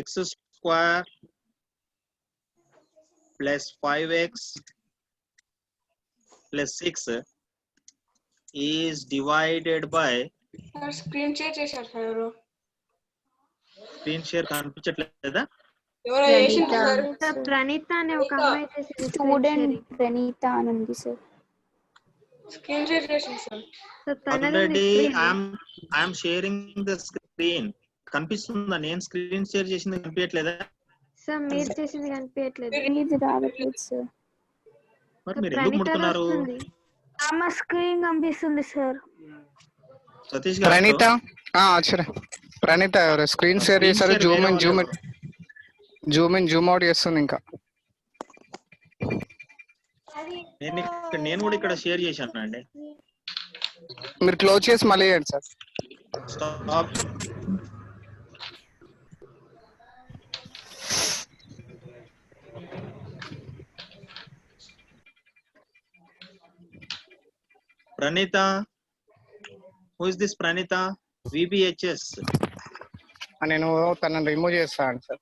x square plus 5x plus 6 is divided by sir screen share చేశారు sir ఎవరు screen share కనిపించట్లేదా? ఎవరో చేసిండ్రు సార్ సార్ ప్రణీత అనే ఒక అమ్మాయి చేసింది స్టూడెంట్ ప్రణీత అని ఉంది సార్. స్క్రీన్ షేర్ చేసింది సార్ సార్ తనది already screen. I'm sharing the screen. కనిపిస్తుందా? నేను స్క్రీన్ షేర్ చేసింది కనిపించట్లేదా? సార్ మీరు చేసింది కనిపించట్లేదు. ఇది రావట్లేదు సార్. మరి మీరు ఎందుకు ముడుతున్నారు? అమ్మ స్క్రీన్ కనిపిస్తుంది సార్. సతీష్ గారు, ప్రణీత అచ్చరే ప్రణీత ఎవరు స్క్రీన్ షేర్ చేశారు? జూమ్ ఇన్ జూమ్ అవుట్ చేస్తుంది. ఇంకా నేను కూడా ఇక్కడ షేర్ చేశాను అండి. మీరు క్లోజ్ చేసి మళ్ళీ చేయండి sir. Stop. Pranita, who is this Pranita? VBHS. నేను తనని రిమూవ్ చేస్తాను సార్.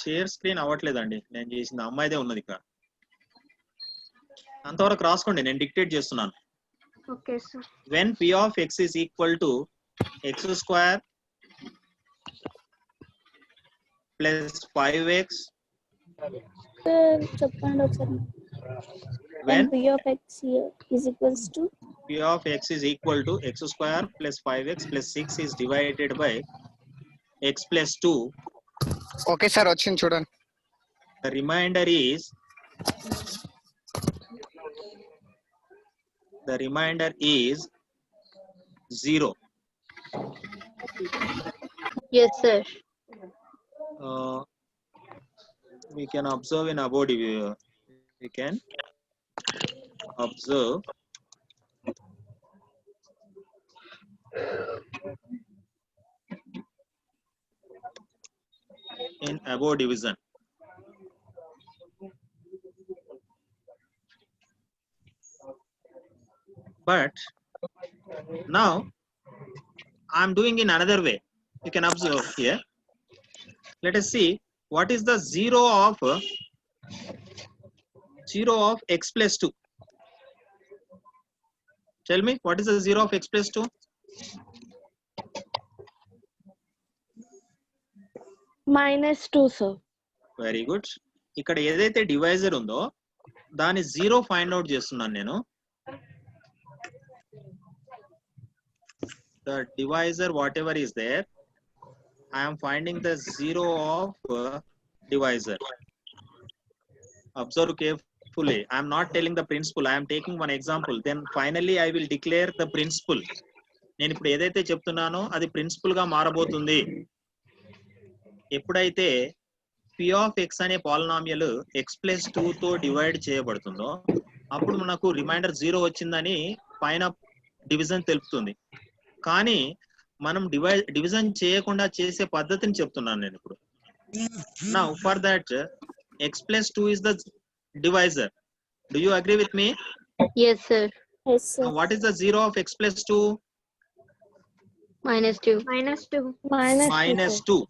Share screen అవ్వట్లేదండి. నేను చేసిన అమ్మాయిదే ఉన్నది ఇక్కడ. అంతవరకు రాసుకోండి, నేను డిక్టేట్ చేస్తున్నాను. Okay sir. When p of x is equal to x square plus 5x. చెప్పండి ఒకసారి. When p of x is equals to p of x is equal to x square plus 5x plus 6 is divided by x plus 2. Okay sir, వచ్చింది చూడండి. The remainder is 0. Yes, sir. We can observe in above. We can observe in above division. But now I'm doing in another way. You can observe here. Let us see what is the 0 of x plus 2. Tell me, what is the 0 of x plus 2? -2, sir. Very good. ఇక్కడ ఏదైతే divisor ఉందో దాని 0 find out చేస్తున్నాను నేను. The divisor, whatever is there, I am finding the 0 of divisor. Observe carefully. I am not telling the principle. I am taking one example. Then finally I will declare the principle. నేను ఇప్పుడు ఏదైతే చెప్తున్నానో అది principal గా మారబోతుంది. ఎప్పుడైతే p of x అనే polynomial x plus 2 తో డివైడ్ చేయబడుతుందో అప్పుడు మనకు రిమైండర్ 0 వచ్చిందని పైన డివిజన్ తెలుపుతుంది. కానీ మనం డివిజన్ చేయకుండా చేసే పద్ధతిని చెప్తున్నాను నేను ఇప్పుడు. Now for that x plus 2 is the divisor. Do you agree with me? Yes, sir. yes sir. Now, what is the 0 of x plus 2? -2. Minus 2.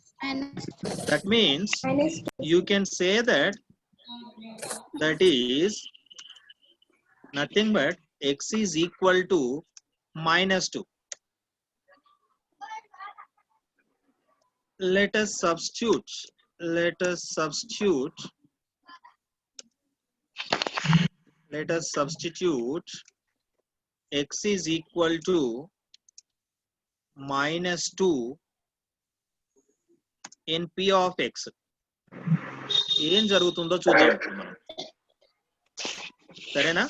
That means you can say that is nothing but x is equal to -2. Let us substitute x is equal to -2 in p of x. ఏం జరుగుతుందో చూద్దాం ఇప్పుడు మనం. సరేనా?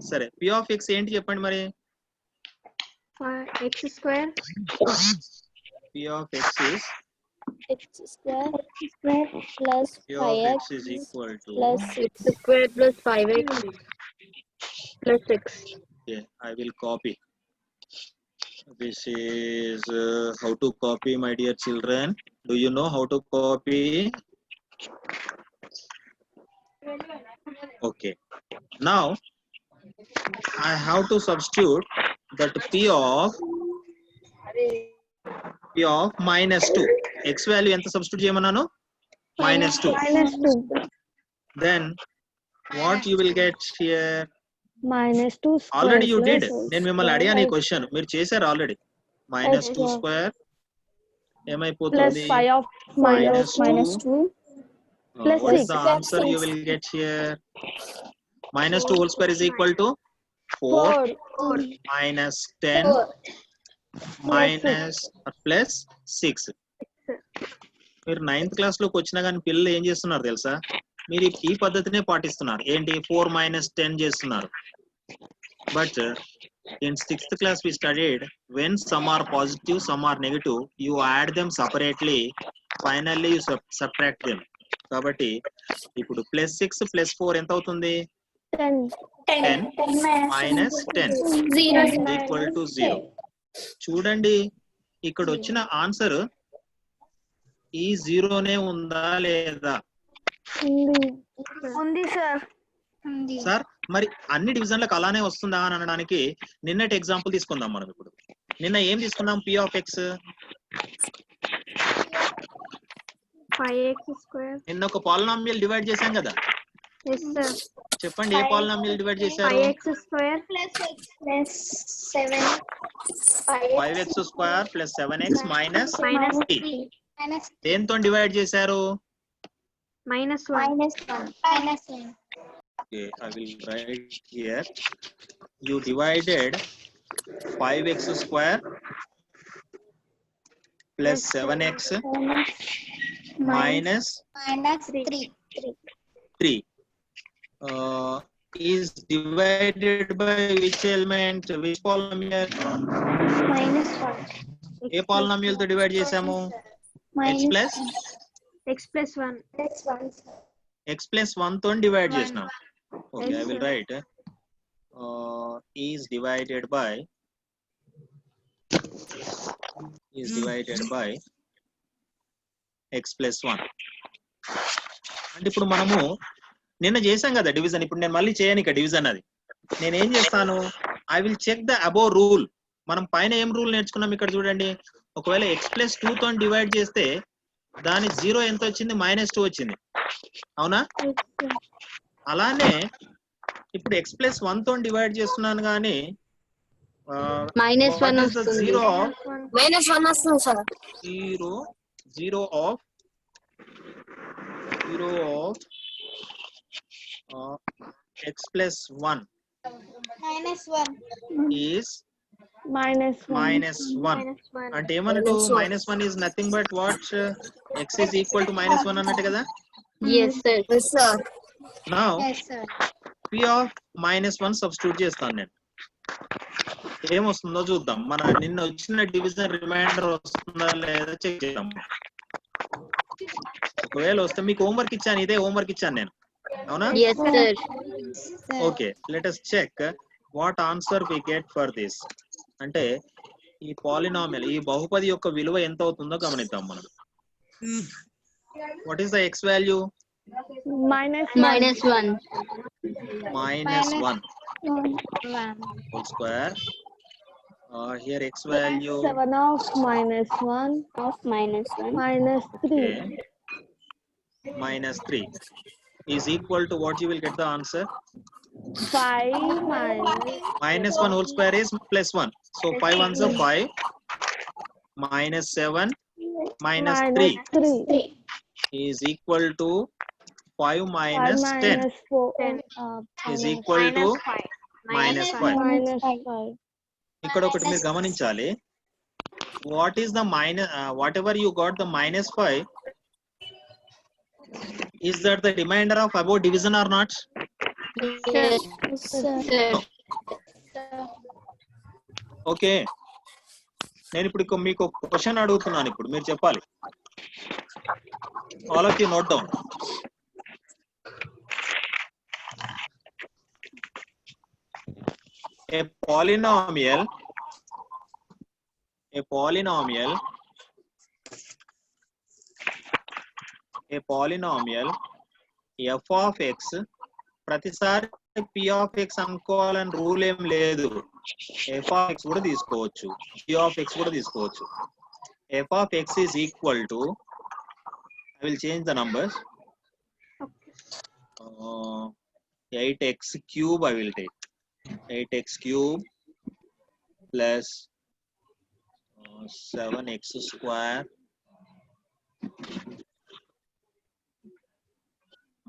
సరే, p of x ఏంటి చెప్పండి మరి. x square. p of x is x square plus p of 5x x is equal to plus X square plus 5x plus 6. okay, I will copy. This is how to copy, my dear children. Do you know how to copy? Okay. Now I have to substitute that p of minus 2. X value ఎంత substitute చేయమన్నాను? minus 2. -2. Then what you will get here? -2 square. Already you did. plus నేను మిమ్మల్ని అడిగాను ఈ question, మీరు చేశారు already. -2 square plus ఏమైపోతుంది? 5 of -2 plus What is 6. the answer you will get here? -2 whole square is equal to 4 minus 10 minus plus 6. మీరు 9th class లోకి వచ్చినా కానీ పిల్లలు ఏం చేస్తున్నారు తెలుసా? మీరు ఈ పద్ధతినే పాటిస్తున్నారు. ఏంటి 4 minus 10 చేస్తున్నారు. But in 6th class we studied when some are positive, some are negative, you add them separately, finally you subtract them. కాబట్టి ఇప్పుడు +6 + 4 ఎంత అవుతుంది? 10 minus 10 equal to 0. చూడండి ఇక్కడ వచ్చిన ఆన్సర్ ఈ 0నే ఉందా లేదా? ఉంది సార్. సార్ మరి అన్ని డివిజన్లకు అలానే వస్తుందా అని అనడానికి నిన్నటి ఎగ్జాంపుల్ తీసుకుందాం మనం. ఇప్పుడు నిన్న ఏం తీసుకున్నాం? p of x 5x square. నిన్న ఒక పాలినామియల్ డివైడ్ చేశాం కదా. Yes sir. చెప్పండి ఏ పాలినామియల్ డివైడ్ చేశారు? 5x square plus 7 5x square plus 7x minus minus 3. దేంతో డివైడ్ చేశారు? -1. Okay, I will write here. You divided 5x square plus 7x minus 3 is divided by which element? Which polynomial? A polynomial తో divide చేసాము? x plus 1. x plus 1 తో divide చేసినాం. Okay, I will write is divided by x plus 1. అంటే ఇప్పుడు మనము నిన్న చేసాం కదా డివిజన్. ఇప్పుడు నేను మళ్ళీ చేయను ఇక డివిజన్. అది నేను ఏం చేస్తాను? I will check the above rule. మనం పైన ఏం రూల్ నేర్చుకున్నాం ఇక్కడ చూడండి. ఒకవేళ x plus 2 తో డివైడ్ చేస్తే దాని 0 ఎంత వచ్చింది? -2 వచ్చింది. అవునా? అలానే ఇప్పుడు x plus 1 తో డివైడ్ చేస్తున్నాను కానీ -1 వస్తుంది. 0 వస్తుంది sir. 0 of x plus 1 is -1. అంటే ఏమన్నట్టు? -1 is nothing but what? X is equal to -1 అన్నట్టు కదా. Yes sir. Now p of -1 substitute చేస్తాను నేను. ఏమొస్తుందో చూద్దాం. మన నిన్న వచ్చిన డివిజన్ రిమైండర్ వస్తుందా లేదా చెక్ చేద్దాం. ఒకవేళ వస్తే మీకు హోంవర్క్ ఇచ్చాను. ఇదే హోంవర్క్ ఇచ్చాను నేను. అవునా? Yes sir. Okay, let us check what answer we get for this. అంటే ఈ పాలినామియల్, ఈ బహుపది యొక్క విలువ ఎంత అవుతుందో గమనిద్దాం మనం. What is the x value? -1. -1 whole square. Here x value 7 of -1 -3 -3 is equal to what? You will get the answer 5 -1 whole square is +1. So 5 ones are 5 -7 -3 is equal to 5 minus 10 is equal to -5. ఇక్కడ ఒకటి మీరు గమనించాలి. What is the what ever you got the -5, is that the remainder of above division or not? Yes sir. Okay, నేను ఇప్పుడు మీకు ఒక question అడుగుతున్నాను. ఇప్పుడు మీరు చెప్పాలి. All of you note down. A polynomial f of x ప్రతిసారి p of x అనుకోవాలని rule ఏం లేదు. f of x కూడా తీసుకోవచ్చు, g of x కూడా తీసుకోవచ్చు. f of x is equal to, I will change the numbers. 8x cube I will take. 8x cube plus 7x square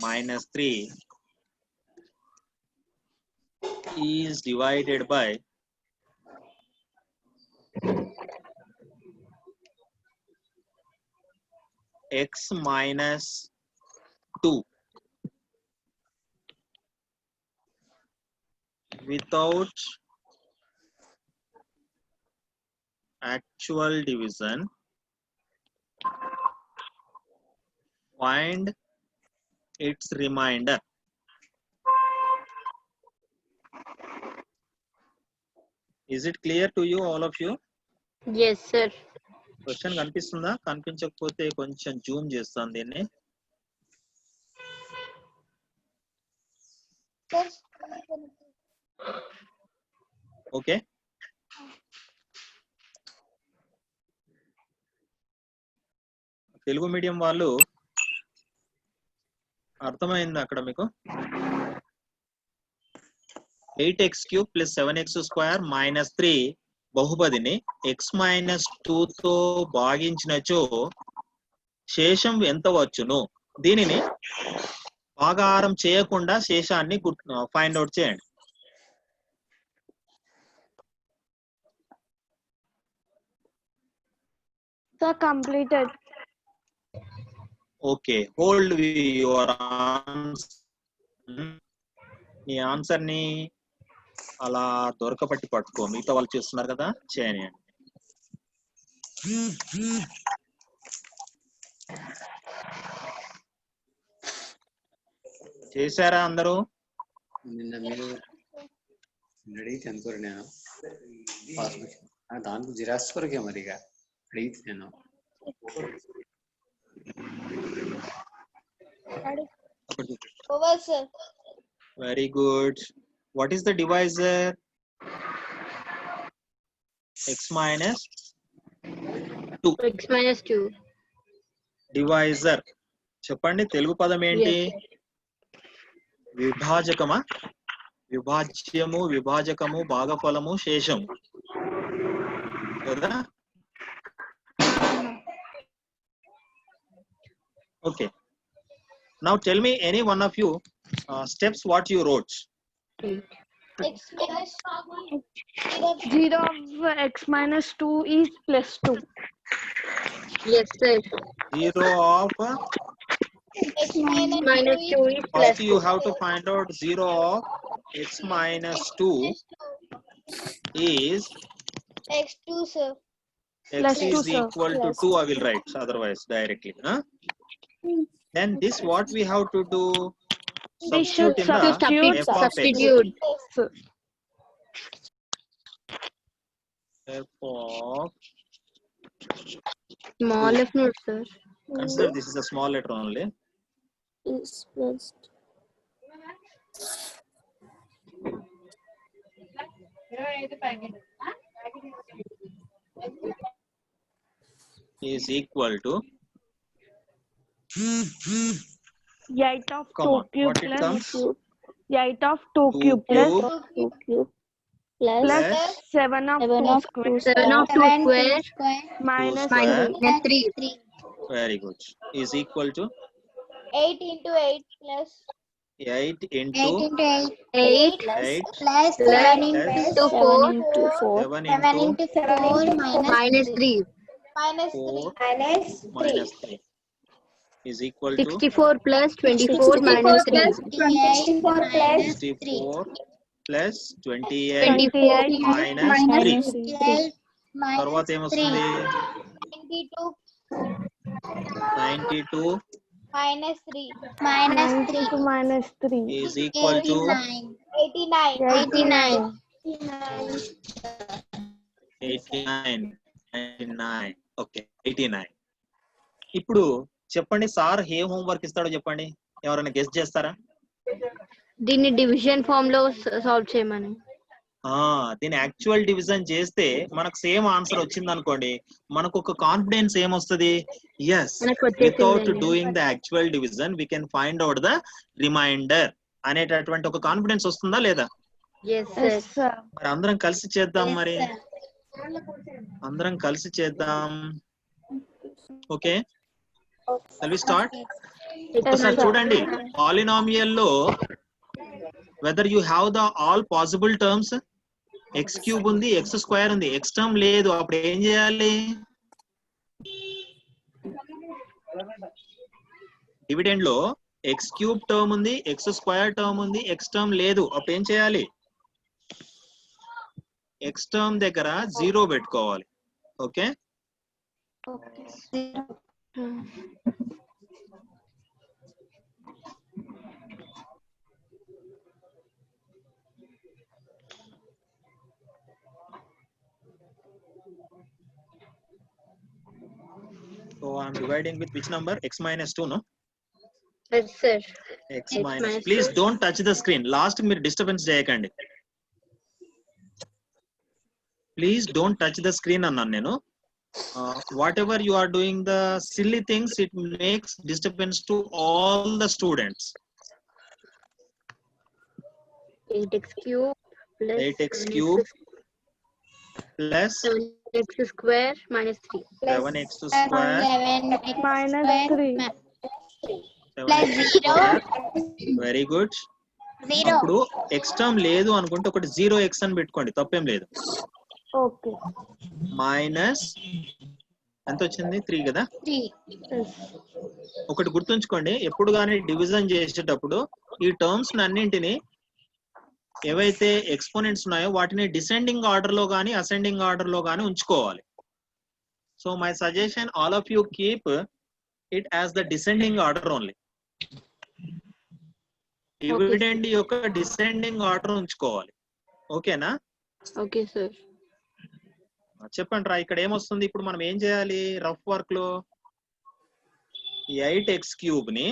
minus 3 is divided by x minus 2 without actual division. Find its remainder. Is it clear to you, all of you? Yes, sir. Question కనిపిస్తుందా? కనిపించకపోతే కొంచెం Zoom చేస్తాను దీన్ని. Okay, Telugu medium వాళ్ళు అర్థమైంది అక్కడ మీకు? 8x cube plus 7x square minus 3 బహుపదిని x minus 2 తో భాగించినచో శేషం ఎంత వచ్చును? దీనిని భాగాహారం చేయకుండా శేషాన్ని ఫైండ్ అవుట్ చేయండి. Sir, completed. Okay, hold your answer. ఈ ఆన్సర్ ని అలా దొరకపట్టి పట్టుకో, మిగతా వాళ్ళు చేస్తున్నారు కదా, చేయని. చేశారా అందరూ? నిన్న మీరు అడిగితే అనుకోరు, నేను పాస్బుక్ దానికి జిరాక్స్ కొరకే మరిగా అడిగితే నేను. Over, sir. Very good. What is the divisor? X minus 2. X minus 2. Divisor. చెప్పండి, తెలుగు పదం ఏంటి? విభాజకమా? విభాజ్యము, విభాజకము, భాగఫలము, శేషము కదా? Okay. Now tell me, any one of you steps what you wrote. X minus 0 of x minus 2 is plus 2. Yes, sir. 0 of X minus Minus 2 is plus first you have to find out 0 of x minus 2 is x2, sir. x Plus is 2, sir. equal to Plus 2. I will write otherwise directly. Then this what we have to do? Substitute in the f of x. Substitute. F of, Small f note, sir. consider this is a small letter only. Is plus Is equal to, 8 of come 2 on, cube what it comes? plus 8 of 2 2 cube plus cube plus plus 7 of 2 square 7 of 2 square minus square. minus 3. Very good. Is equal to 8 into 8 plus 8 into 8 into 8 8 8 plus plus 7 into 4 7 7 into into 4 minus 3. minus 4 3 minus 3 is equal to 64 plus 24 minus 3. 64 plus 64 plus 28 28 minus 3. 12 తర్వాత minus 3 ఏమొస్తుంది? 92 92 minus 3 minus 3 minus 3 is equal to 89 89. Okay, 89. ఇప్పుడు చెప్పండి, sir ఏ homework ఇస్తాడో చెప్పండి. ఎవరైనా guess చేస్తారా? దీన్ని division form లో సాల్వ్ చేయమని. దీని యాక్చువల్ డివిజన్ చేస్తే మనకు సేమ్ ఆన్సర్ వచ్చింది అనుకోండి, మనకు ఒక కాన్ఫిడెన్స్ ఏమొస్తుంది, yes without doing the actual division we can find out the remainder అనేటటువంటి ఒక కాన్ఫిడెన్స్ వస్తుందా లేదా? మరి అందరం కలిసి చేద్దాం, మరి అందరం కలిసి చేద్దాం. Okay, shall we start? ఒకసారి చూడండి, పాలినామియల్ లో whether you have the all possible terms, x cube ఉంది, x square ఉంది, x term లేదు, అప్పుడు ఏం చేయాలి? డివిడెండ్ లో x cube టర్మ్ ఉంది, x square టర్మ్ ఉంది, x term లేదు, అప్పుడు ఏం చేయాలి? x term దగ్గర 0 పెట్టుకోవాలి. Okay, so I'm dividing with which number? X minus 2, no? Yes, sir. X minus. Please don't touch the screen. Last మీరు disturbance చేయకండి. Please don't touch the screen అన్నాను నేను. Whatever you are doing the silly things, it makes disturbance to all the students. 8x cube plus 8x cube plus 7x square minus 3. 7x square 11x minus square 3 plus 0. Very good. 0. అప్పుడు x term లేదు అనుకుంటే ఒకటి 0x అని పెట్టుకోండి, తప్పేం లేదు. Okay, minus ఎంత వచ్చింది? 3 కదా. 3. ఒకటి గుర్తుంచుకోండి, ఎప్పుడు కానీ డివిజన్ చేసేటప్పుడు ఈ టర్మ్స్ అన్నింటినీ ఏవైతే ఎక్స్పోనెంట్స్ ఉన్నాయో వాటిని డిసెండింగ్ ఆర్డర్ లో కానీ అసెండింగ్ ఆర్డర్ లో కానీ ఉంచుకోవాలి. So my suggestion, all of you keep it as the descending order only. Dividend యొక్క డిసెండింగ్ ఆర్డర్ ఉంచుకోవాలి. ఓకేనా? Okay sir. చెప్పండి రా, ఇక్కడ ఏమొస్తుంది? ఇప్పుడు మనం ఏం చేయాలి? రఫ్ వర్క్ లో 8x cube ని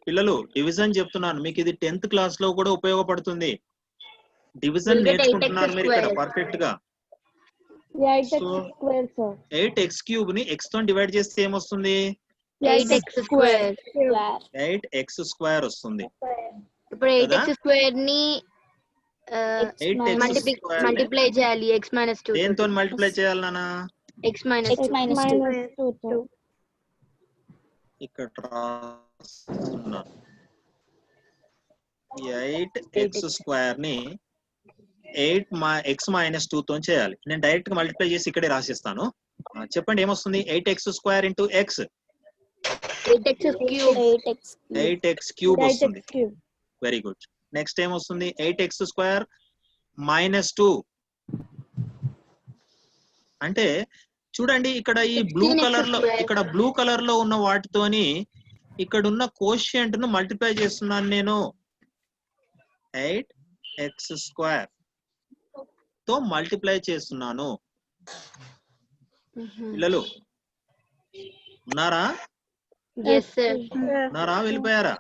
పిల్లలు డివిజన్ చెప్తున్నాను మీకు, ఇది 10th క్లాస్ లో కూడా ఉపయోగపడుతుంది. డివిజన్ నేర్చుకుంటున్నారు మీరు ఇక్కడ పర్ఫెక్ట్ గా. 8x cube ని x తో డివైడ్ చేస్తే ఏమొస్తుంది? 8x square. 8x square వస్తుంది. ఇప్పుడు 8x square ని మల్టిప్లై చేయాలి. x minus 2 దేంతో మల్టిప్లై చేయాలి నాన్న? x minus 2. ఇక్కడ రాస్తున్నా 8x square ని 8x minus 2 తో చేయాలి. నేను డైరెక్ట్ గా మల్టిప్లై చేసి ఇక్కడే రాసిస్తాను. చెప్పండి ఏమొస్తుంది? 8x square into x. 8x cube వస్తుంది. Very good. నెక్స్ట్ ఏమొస్తుంది? 8x square minus 2. అంటే చూడండి, ఇక్కడ ఈ బ్లూ కలర్ లో ఉన్న వాటితోని ఇక్కడ ఉన్న కోషియంట్ ను మల్టిప్లై చేస్తున్నాను నేను. 8x square తో మల్టిప్లై చేస్తున్నాను. పిల్లలు ఉన్నారా? ఉన్నారా? వెళ్ళిపోయారా?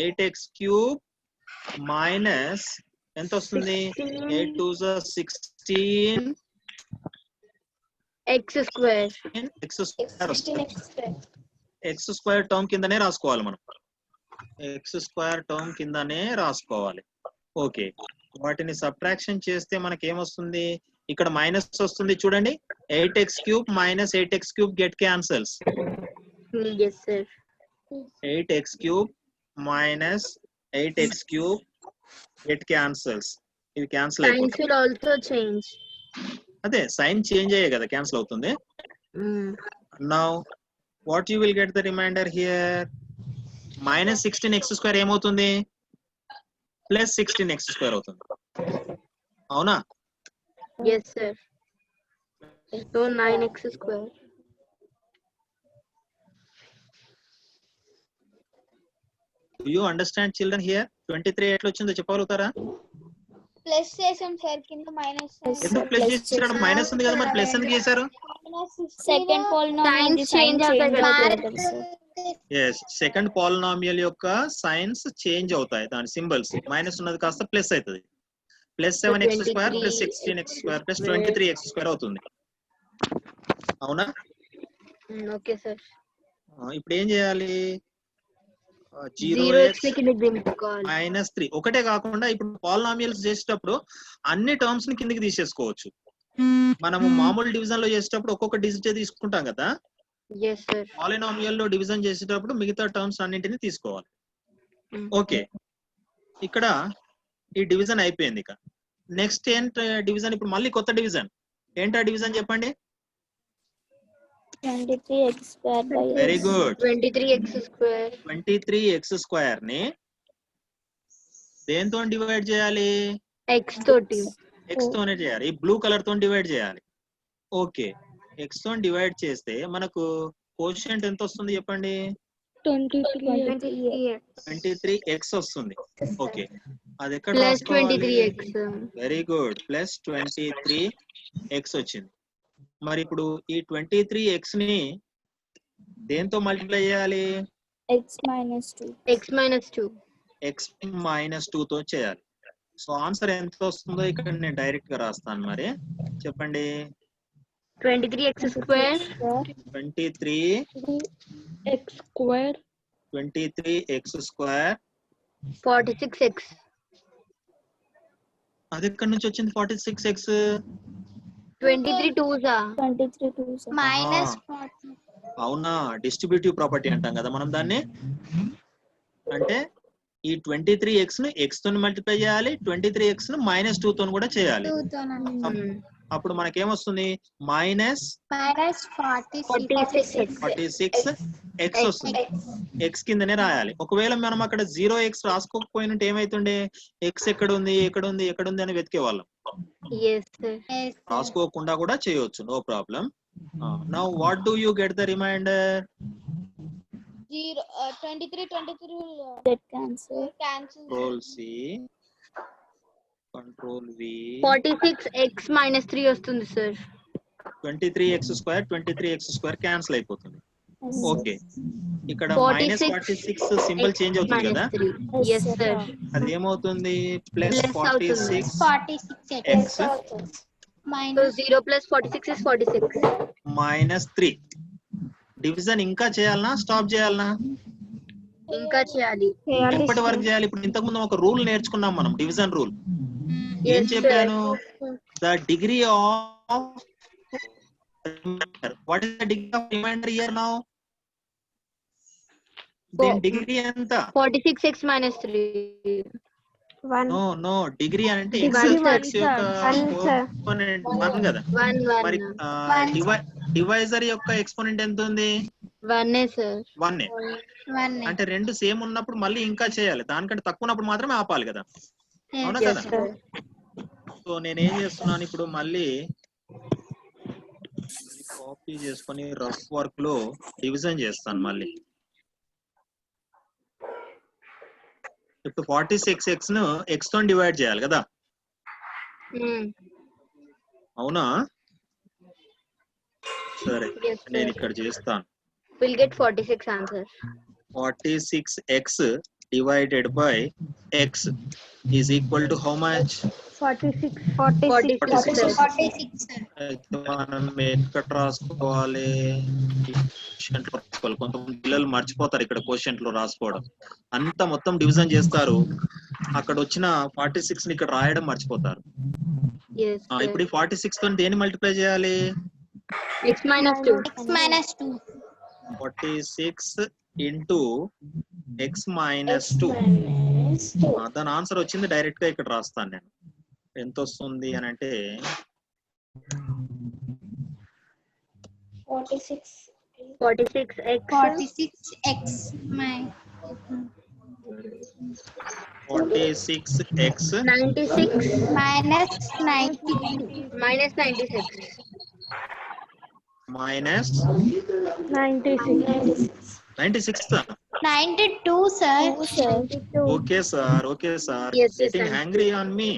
8x cube మైనస్ ఎంత వస్తుంది? 8 2s 16 x square. x square term కిందనే రాసుకోవాలి మనం. x square టర్మ్ కిందనే రాసుకోవాలి. ఓకే, వాటిని సబ్ట్రాక్షన్ చేస్తే మనకి ఏమొస్తుంది? ఇక్కడ మైనస్ వస్తుంది చూడండి. 8x cube minus 8x cube get cancels. Yes sir. 8x cube minus 8x cube get cancels. ఇవి cancel Signs will also change. అదే సైన్ చేంజ్ అయ్యే కదా క్యాన్సిల్ అవుతుంది. Now what you will get the remainder here? minus 16x square ఏమవుతుంది? plus 16x square అవుతుంది. అవునా? Yes sir. So 9x square. Do you understand children here? 23 ఎట్లా వచ్చిందో చెప్పగలుగుతారా? ప్లస్ చేసాం సార్, కింద మైనస్. ఎందుకు ప్లస్ చేసి ఇక్కడ మైనస్ ఉంది కదా, మరి ప్లస్ ఎందుకు చేశారు? సెకండ్ పోలినామియల్ Signs change అవుతాయి కదా. ఎస్ సెకండ్ పాలినామియల్ యొక్క సైన్స్ చేంజ్ అవుతాయి, దాని సింబల్స్ మైనస్ ఉన్నది కాస్త ప్లస్ అవుతుంది. Plus 7x² plus 16x² plus 23x² అవుతుంది. అవునా? Okay sir. ఇప్పుడు ఏం చేయాలి? 0x -3 ఒకటే కాకుండా ఇప్పుడు పాలినామియల్స్ చేసేటప్పుడు అన్ని టర్మ్స్ ని కిందకి తీసేసుకోవచ్చు. మనము మామూలు డివిజన్ లో చేసేటప్పుడు ఒక్కొక్క డిజిట్ తీసుకుంటాం కదా, పాలినామియల్ లో డివిజన్ చేసేటప్పుడు మిగతా టర్మ్స్ అన్నింటినీ తీసుకోవాలి. ఓకే, ఇక్కడ ఈ డివిజన్ అయిపోయింది. ఇక నెక్స్ట్ ఏంటి డివిజన్? ఇప్పుడు మళ్ళీ కొత్త డివిజన్. ఏంటా డివిజన్ చెప్పండి? 23x² very good. 23x² ని దేంతో డివైడ్ చేయాలి? x తోటి. x తోనే చేయాలి. ఈ బ్లూ కలర్ తో డివైడ్ చేయాలి. ఓకే, x తో డివైడ్ చేస్తే మనకు కోషియంట్ ఎంత వస్తుంది చెప్పండి? 23x వస్తుంది. ఓకే, అది ఎక్కడ రాసుకోవాలి? 23x. Very good, plus 23x వచ్చింది. మరి ఇప్పుడు ఈ 23x ని దేంతో మల్టిప్లై చేయాలి? x - 2 తో చేయాలి. సో ఆన్సర్ ఎంత వస్తుందో ఇక్కడ నేను డైరెక్ట్ గా రాస్తాను. మరి చెప్పండి. 23x². 23x². 46x. అది ఎక్కడి నుంచి వచ్చింది 46x? 23 2s. -40. అవునా, డిస్ట్రిబ్యూటివ్ ప్రాపర్టీ అంటాం కదా మనం దాన్ని. అంటే ఈ 23x ను x తో మల్టిప్లై చేయాలి, 23x ను -2 తో కూడా చేయాలి. అప్పుడు మనకేమొస్తుంది? -46x వస్తుంది. x కిందనే రాయాలి. ఒకవేళ మనం అక్కడ 0x రాసుకోకపోయినట్టు ఏమైతుండే? x ఎక్కడుంది ఎక్కడుంది ఎక్కడుంది అని వెతికేవాళ్ళం. రాసుకోకుండా కూడా చేయొచ్చు, no problem. Now what do you get the remainder? 23 That cancel. Control C, Control V. 46x -3 వస్తుంది సార్. 23x² క్యాన్సిల్ అయిపోతుంది. ఓకే, ఇక్కడ -46 సింబల్ చేంజ్ అవుతుంది కదా, అది ఏమవుతుంది? Plus 46x. So 0 + 46 is 46. -3. Division ఇంకా చేయాలనా స్టాప్ చేయాలనా? ఇంకా చేయాలి. ఎప్పటి వరకు చేయాలి? ఇప్పుడు ఇంతకు ముందు ఒక రూల్ నేర్చుకున్నాం మనం, డివిజన్ రూల్. ఏం చెప్పాను? The degree of what is the degree of remainder here now? దీని డిగ్రీ ఎంత? 46x - 3. నో డిగ్రీ అంటే x యొక్క ఎక్స్పోనెంట్ 1 కదా. మరి డివైజర్ యొక్క ఎక్స్పోనెంట్ ఎంత ఉంది? 1 సార్. 1 అంటే రెండు సేమ్ ఉన్నప్పుడు మళ్ళీ ఇంకా చేయాలి, దానికంటే తక్కువ ఉన్నప్పుడు మాత్రమే ఆపాలి కదా. అవునా కదా? సో నేనేం చేస్తున్నాను ఇప్పుడు, మళ్ళీ కాపీ చేసుకొని రఫ్ వర్క్ లో డివిజన్ చేస్తాను మళ్ళీ. ఇప్పుడు 46x ను x తో డివైడ్ చేయాలి కదా. అవునా? సరే, నేను ఇక్కడ చేస్తాను. We'll get 46 answer. 46x divided by x is equal to how much? 46. మనం ఎక్కడ రాసుకోవాలి? కొంతమంది పిల్లలు మర్చిపోతారు ఇక్కడ క్వశ్చన్ లో రాసుకోవడం. అంతా మొత్తం డివిజన్ చేస్తారు, అక్కడ వచ్చిన 46 ని ఇక్కడ రాయడం మర్చిపోతారు. ఇప్పుడు 46 తో దేని మల్టిప్లై చేయాలి? x - 2. 46 into x - 2. దాని ఆన్సర్ వచ్చింది, డైరెక్ట్ గా ఇక్కడ రాస్తాను నేను. ఎంత వస్తుంది అని అంటే 46x 46x -96 -96 96 92 sir. Okay sir. Yes, Getting sir. angry on me?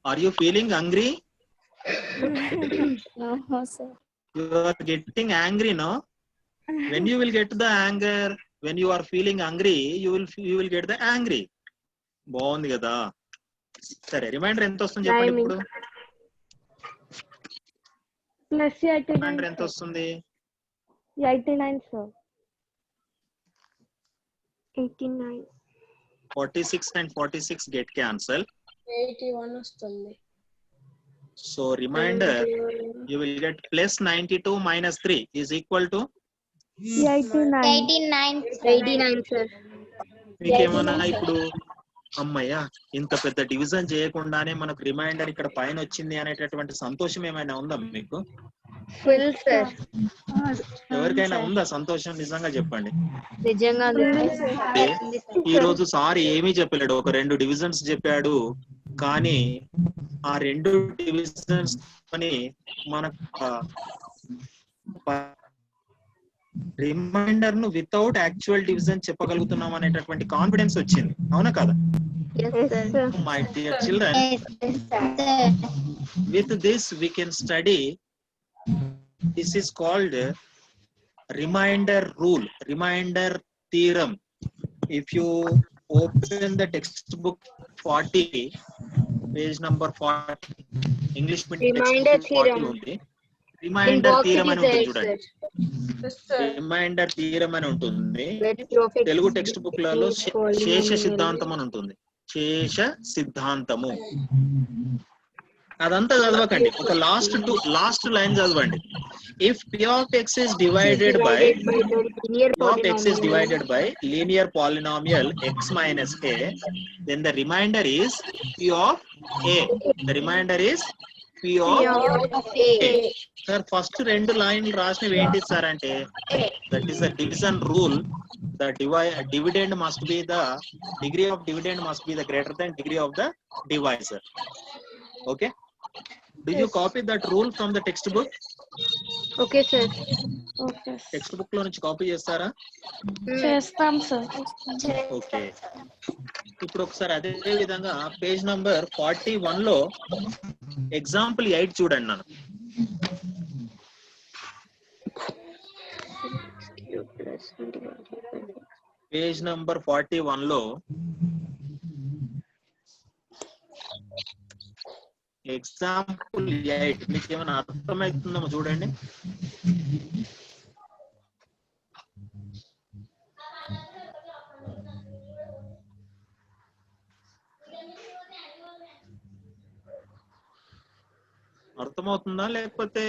Are you feeling hungry? No sir. You are getting angry, no? when you will get the anger, when you are feeling angry, you will get the angry. బాగుంది కదా. సరే reminder ఎంత వస్తుంది చెప్పండి ఇప్పుడు. Plus remainder ఎంత వస్తుంది? 89 sir. 89. 46 and 46 get cancel. 81 వస్తుంది. So remainder you will get plus 92 minus 3 is equal to 89 sir. మీకేమన్నా ఇప్పుడు అమ్మయ్య ఇంత పెద్ద డివిజన్ చేయకుండానే మనకు రిమైండర్ ఇక్కడ పైన వచ్చింది అనేటటువంటి సంతోషం ఏమైనా ఉందా మీకు? Full sir. ఎవరికైనా ఉందా సంతోషం? నిజంగా చెప్పండి. నిజంగా ఈ రోజు సార్ ఏమీ చెప్పలేడు, ఒక 2 డివిజన్స్ చెప్పాడు. కానీ ఆ 2 డివిజన్స్ అని మనకు రిమైండర్ ను వితౌట్ యాక్చువల్ డివిజన్ చెప్పగలుగుతున్నాం అనేటటువంటి కాన్ఫిడెన్స్ వచ్చింది. అవునా కదా? My dear children, with this we can study. This is called reminder rule, reminder theorem. If you open the textbook 40, page number 40, English medium Reminder theorem. Remainder theorem అని ఉంటుంది చూడండి. Reminder theorem అని ఉంటుంది. Telugu text book లలో శేష సిద్ధాంతం అని ఉంటుంది. శేష సిద్ధాంతము అదంతా చదవకండి, ఒక లాస్ట్ లైన్ చదవండి. If p of x is divided by linear polynomial x minus a, then the remainder is p of a. The remainder is p of a. Sir, first 2 లైన్లు రాసినవి ఏంటి సార్ అంటే, that is the division rule. The dividend must be the degree of dividend must be the greater than degree of the divisor. Okay? Did you copy that rule from the textbook? Okay sir. Text book లో నుంచి copy చేస్తారా? చేస్తాం sir. Okay. ఇప్పుడు ఒకసారి అదే విధంగా page number 41 లో example 8 చూడండి. నన్ను పేజ్ నంబర్ 41 లో ఎగ్జాంపుల్ 8 మీకు ఏమైనా అర్థమవుతుందేమో చూడండి. అర్థమవుతుందా లేకపోతే?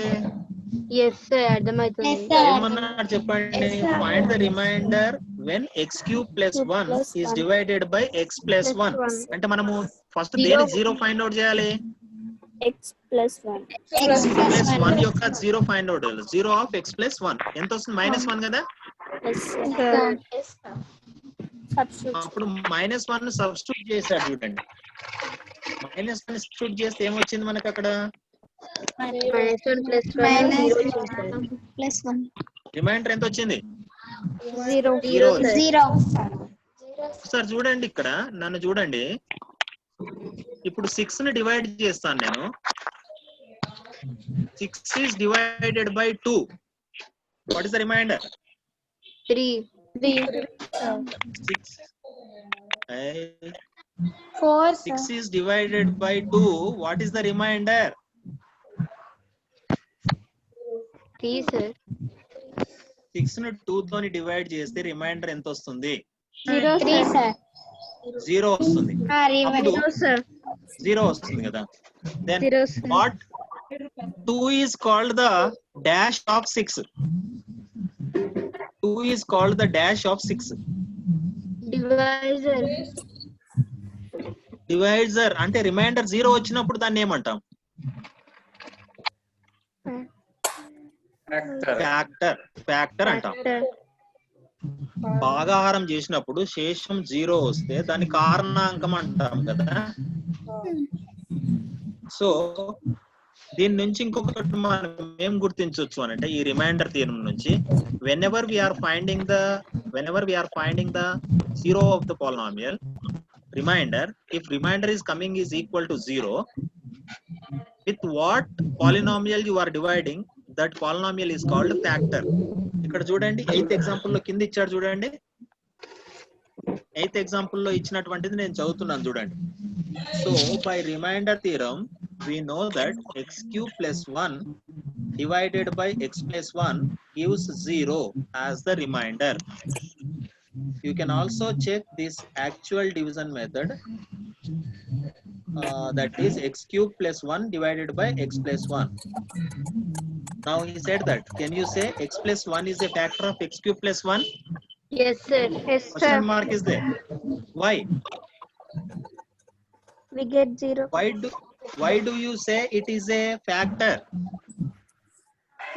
yes sir, అర్థమవుతుంది. ఏమన్నాడు చెప్పండి. Find the remainder when x cube plus 1 is divided by x plus 1. అంటే మనము ఫస్ట్ దేని 0 ఫైండ్ అవుట్ చేయాలి? x plus 1. x plus 1 యొక్క 0 ఫైండ్ అవుట్ చేయాలి. 0 of x plus 1 ఎంత వస్తుంది? -1 కదా. అప్పుడు -1 సబ్స్టిట్యూట్ చేశాడు చూడండి. -1 సబ్స్టిట్యూట్ చేస్తే ఏమొచ్చింది మనకు అక్కడ? -1 plus 1. రిమైండర్ ఎంత వచ్చింది? 0. సార్ చూడండి, ఇక్కడ నన్ను చూడండి. ఇప్పుడు 6 ని డివైడ్ చేస్తాను నేను. 6 is divided by 2. What is the remainder? 3. 6. 4. 6 is divided by 2. What is the remainder? 3 sir. 6 ని 2 తోని డివైడ్ చేస్తే రిమైండర్ ఎంత వస్తుంది? 3 sir. 0 వస్తుంది. అప్పుడు 0 వస్తుంది కదా. Then what 2 is called the dash of 6. 2 is called the dash of 6. Divisor అంటే రిమైండర్ 0 వచ్చినప్పుడు దాన్ని ఏమంటాం? ఫ్యాక్టర్ అంటాం. భాగాహారం చేసినప్పుడు శేషం 0 వస్తే దాన్ని కారణాంకం అంటాం కదా. సో దీని నుంచి ఇంకొకటి మనం ఏం గుర్తించవచ్చు అని అంటే, ఈ రిమైండర్ థియరం నుంచి whenever we are finding the 0 of the polynomial remainder, if remainder is coming is equal to 0, with what polynomial you are dividing, that polynomial is called factor. ఇక్కడ చూడండి 8th ఎగ్జాంపుల్ లో కింద ఇచ్చాడు చూడండి. 8th example లో ఇచ్చినటువంటిది నేను చదువుతున్నాను చూడండి. So by remainder theorem we know that x cube plus 1 divided by x plus 1 gives 0 as the remainder. You can also check this actual division method, that is x cube plus 1 divided by x plus 1. Now he said that, can you say x plus 1 is a factor of x cube plus 1? Yes, sir. Yes, sir. Question mark is there. Why? We get 0. Why do you say it is a factor?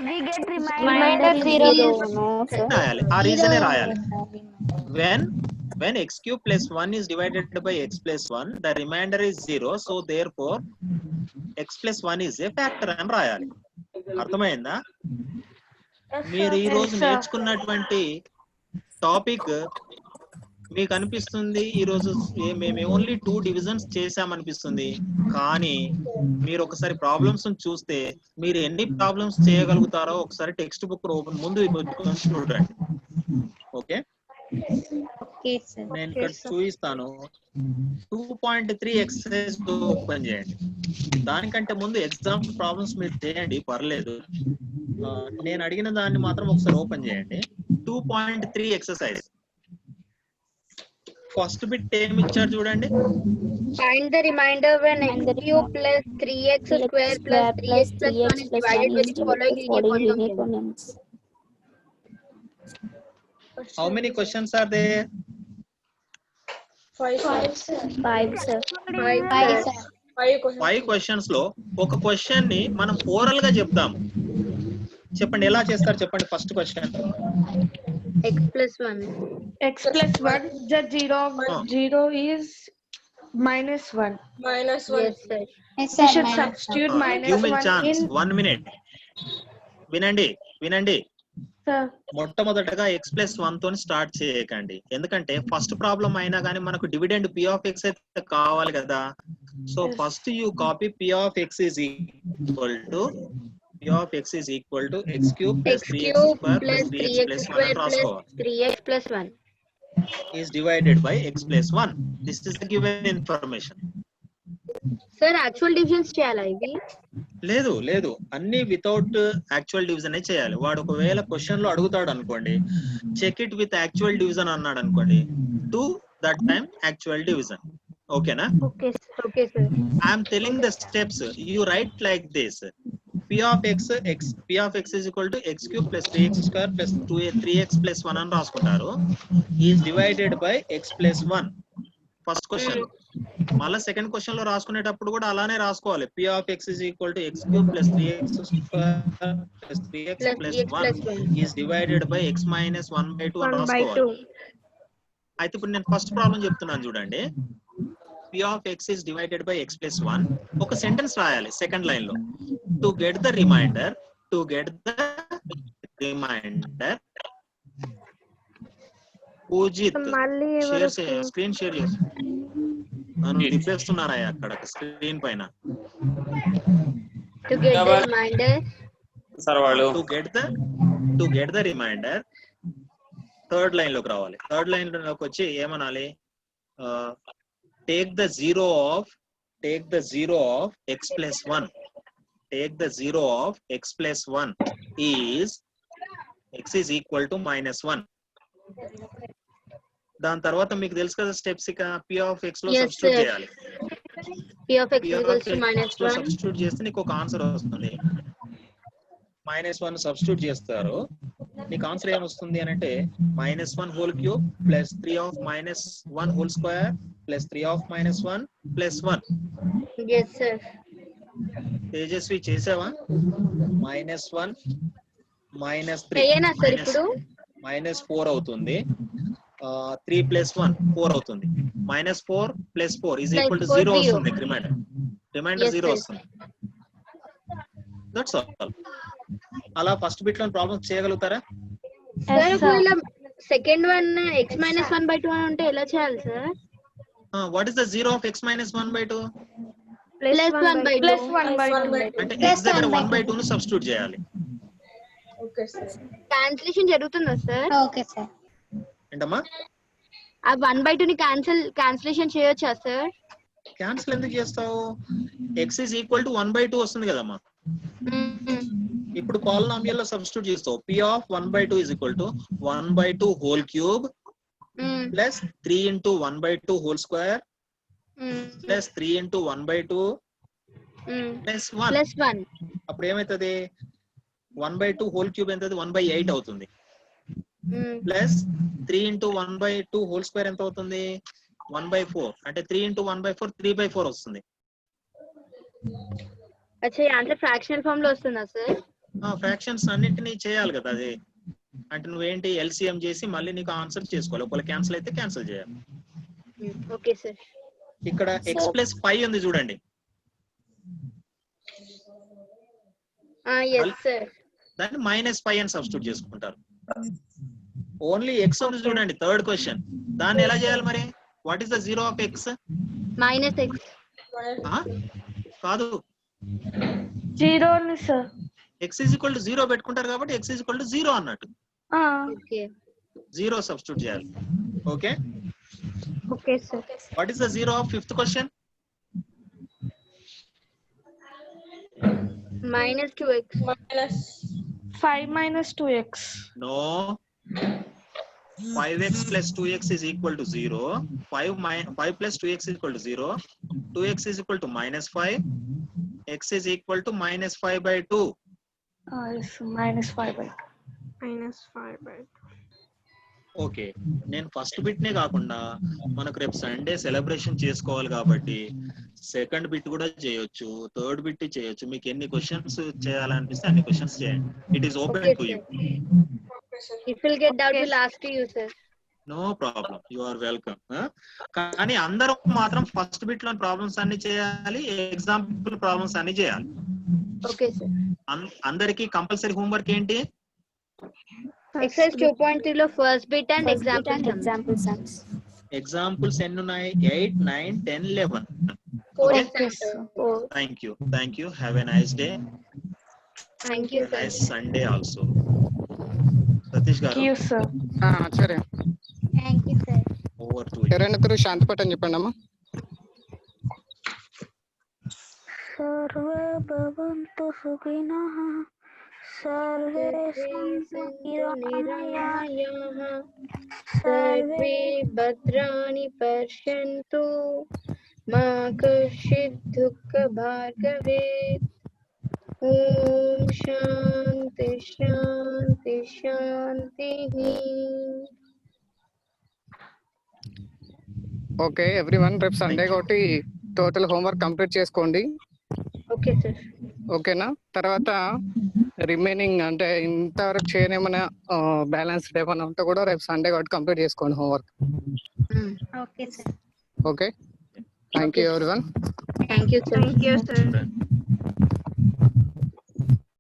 We get Reminder zero. No, sir. రాయాలి, ఆ రీజనే రాయాలి. When x cube plus 1 is divided by x plus 1, the remainder is 0, so therefore x plus 1 is a factor అని రాయాలి. అర్థమైందా? మీరు ఈ రోజు నేర్చుకున్నటువంటి టాపిక్ మీకు అనిపిస్తుంది ఈ రోజు మేము ఓన్లీ 2 డివిజన్స్ చేసామనిపిస్తుంది, కానీ మీరు ఒకసారి ప్రాబ్లమ్స్ చూస్తే మీరు ఎన్ని ప్రాబ్లమ్స్ చేయగలుగుతారో ఒకసారి టెక్స్ట్ బుక్ ఓపెన్ ముందు పెట్టుకొని చూడండి. ఓకే, నేను ఇక్కడ చూపిస్తాను. 2.3 ఎక్సర్సైజ్ ఓపెన్ చేయండి. దానికంటే ముందు ఎగ్జామ్ ప్రాబ్లమ్స్ మీరు చేయండి, పర్లేదు. నేను అడిగిన దాన్ని మాత్రం ఒకసారి ఓపెన్ చేయండి. 2.3 ఎక్సర్సైజ్ ఫస్ట్ బిట్ ఏమి ఇచ్చారు చూడండి. Find the remainder when x cube plus 3x square plus 3x plus 1 is divided with the following linear polynomials. How many questions are there? 5 sir. 5, sir. 5 questions లో ఒక question ని మనం oral గా చెప్తాము. చెప్పండి ఎలా చేస్తారు చెప్పండి. First question X plus 1. x plus 1, the 0 is minus 1. Minus 1. Yes, sir. We should substitute minus give me 1 chance. in 1 minute. వినండి. sir. మొట్టమొదటగా x plus 1 తోని స్టార్ట్ చేయకండి, ఎందుకంటే ఫస్ట్ ప్రాబ్లం అయినా కానీ మనకు డివిడెండ్ p of x అయితే కావాలి కదా. So first you copy p of x is equal to x cube plus 3x square plus 3x plus 1 అని రాసుకోవాలి. 3x plus 1 is divided by x plus 1. This is the given information. sir, actual divisions చేయాలా ఇవి? లేదు అన్ని without actual division చేయాలి. వాడు ఒకవేళ question లో అడుగుతాడు అనుకోండి, check it with actual division అన్నాడు అనుకోండి, to that time actual division. ఓకేనా? Okay, sir. Okay, sir. I am telling the steps. You write like this. P of x is equal to x cube plus 3x square plus 3x plus 1 అని రాసుకుంటారు. is divided by x plus 1. First question. మళ్ళీ second question లో రాసుకునేటప్పుడు కూడా అలానే రాసుకోవాలి. P of x is equal to x cube plus 3x square plus 3x plus 1 is divided by x minus 1/2 అని 1/2. రాసుకోవాలి. అయితే ఇప్పుడు నేను ఫస్ట్ ప్రాబ్లం చెప్తున్నాను చూడండి. P of x is divided by x plus 1. ఒక సెంటెన్స్ రాయాలి సెకండ్ లైన్ లో. To get the remainder, Poojith మళ్ళీ ఎవరు స్క్రీన్ షేర్ చేసి నన్ను తిప్పేస్తున్నారా అక్కడ స్క్రీన్ పైన. To get the remainder. Sir వాళ్ళు To get the remainder third line లోకి రావాలి. థర్డ్ లైన్ లోకి వచ్చి ఏమనాలి? Take the zero of x plus 1. Take the 0 of x plus 1 is x is equal to minus 1. దాని తర్వాత మీకు తెలుసు కదా స్టెప్స్, ఇక p of x లో సబ్స్టిట్యూట్ చేయాలి. P of x equals to minus 1. Substitute చేస్తే నీకు ఒక ఆన్సర్ వస్తుంది. -1 సబ్స్టిట్యూట్ చేస్తారు, నీకు ఆన్సర్ ఏమొస్తుంది అని అంటే -1 whole cube plus 3 of -1 whole square plus 3 of -1 plus 1. Yes, sir. Tejaswi చేసావా? -1 -3 అయ్యేనా సార్ ఇప్పుడు? -4 అవుతుంది. 3 plus 1 4 అవుతుంది. -4 plus 4 is equal to 0 వస్తుంది. రిమైండర్ 0 వస్తుంది. That's all. అలా ఫస్ట్ బిట్ లో ప్రాబ్లమ్స్ చేయగలుగుతారా? సార్ ఒకవేళ సెకండ్ వన్ x minus 1/2 అని ఉంటే ఎలా చేయాలి sir? What is the 0 of x minus 1/2? Plus 1/2. అంటే x దగ్గర 1/2 ను సబ్స్టిట్యూట్ చేయాలి. Okay sir. క్యాన్సిలేషన్ జరుగుతుందా సార్? Okay sir. ఏంటమ్మా ఆ 1/2 ని క్యాన్సిలేషన్ చేయొచ్చా సార్? క్యాన్సిల్ ఎందుకు చేస్తావు? ఎక్స్ ఈజ్ ఈక్వల్ టు 1/2 వస్తుంది కదమ్మా. ఇప్పుడు పాలినామియల్ లో సబ్స్టిట్యూట్ చేస్తావు. p of 1/2 is equal to 1/2 whole cube plus 3 into 1/2 whole square plus 3 into 1/2 plus 1. అప్పుడు ఏమైతుంది? 1/2 హోల్ క్యూబ్ ఎంత? 1/8 అవుతుంది. ప్లస్ 3 ఇంటూ 1/2 హోల్ స్క్వేర్ ఎంత అవుతుంది? 1/4. అంటే 3 ఇంటూ 1/4 3/4 వస్తుంది. అచ్చా, ఈ ఆన్సర్ ఫ్రాక్షనల్ ఫామ్ లో వస్తుందా సార్? ఫ్రాక్షన్స్ అన్నిటినీ చేయాలి కదా అది. అంటే నువ్వేంటి ఎల్సిఎం చేసి మళ్ళీ నీకు ఆన్సర్ చేసుకోవాలి. ఒకవేళ క్యాన్సిల్ అయితే క్యాన్సిల్ చేయాలి. Okay sir. ఇక్కడ ఎక్స్ ప్లస్ 5 ఉంది చూడండి. yes sir. దాన్ని -5 అని సబ్స్టిట్యూట్ చేసుకుంటారు. ఓన్లీ ఎక్స్ ఉంది చూడండి, థర్డ్ క్వశ్చన్. దాన్ని ఎలా చేయాలి మరి? What is the zero of X? -x. కాదు, 0 sir. X is equal to 0 పెట్టుకుంటారు కాబట్టి ఎక్స్ ఈజ్ ఈక్వల్ టు 0 అన్నట్టు. ఓకే, 0 సబ్స్టిట్యూట్ చేయాలి. Okay, okay sir. What is the zero of fifth question? -2x. Minus 5 minus 2x. No. 5x plus 2x is equal to 0. 5 plus 2x is equal to 0. 2x is equal to -5. X is equal to -5/2. Yes, -5/2. -5/2. Okay, నేను first bit నే కాకుండా మనకు రేపు Sunday celebration చేసుకోవాలి కాబట్టి second bit కూడా చేయొచ్చు, third bit చేయొచ్చు. మీకు ఎన్ని క్వశ్చన్స్ చేయాలనిపిస్తే అన్ని క్వశ్చన్స్ చేయండి. It is open to you. If you'll get doubt, we'll ask to you sir. No problem, you are welcome. కానీ అందరూ మాత్రం ఫస్ట్ బిట్ లో ప్రాబ్లమ్స్ అన్ని చేయాలి, ఎగ్జాంపుల్ ప్రాబ్లమ్స్ అన్ని చేయాలి. Okay sir. అందరికి కంపల్సరీ హోంవర్క్ ఏంటి? ఎక్సర్సైజ్ 2.3 లో first bit and Example sums. Examples ఎన్ని ఉన్నాయి? 8, 9, 10, 11. 4 Okay. examples. Thank you. Have a nice day. Thank you sir. Nice Sunday also. Satish Thank garu, you sir. Acharya Thank you sir. over to you. ఎవరైనా ఇద్దరు శాంతిపట్ అని చెప్పండి అమ్మా. Survey భవంతు సుఖినః survey సంతు నిరామయాః सर्वे भद्राणि पश्यन्तु मा कश्चित् दुःखभाग् भवेत्. ओम शांति शांति शांतिः. ఓకే ఎవ్రీవన్, రేపు సండే కాబట్టి టోటల్ హోంవర్క్ కంప్లీట్ చేసుకోండి. Okay sir. ఓకేనా? తర్వాత రిమైనింగ్ అంటే ఇంతవరకు చేయని ఏమైనా బ్యాలెన్స్ ఏమైనా ఉంటే కూడా రేపు సండే కాబట్టి కంప్లీట్ చేసుకోండి homework. Okay sir. Okay, thank you everyone. Thank you sir. Thank you sir.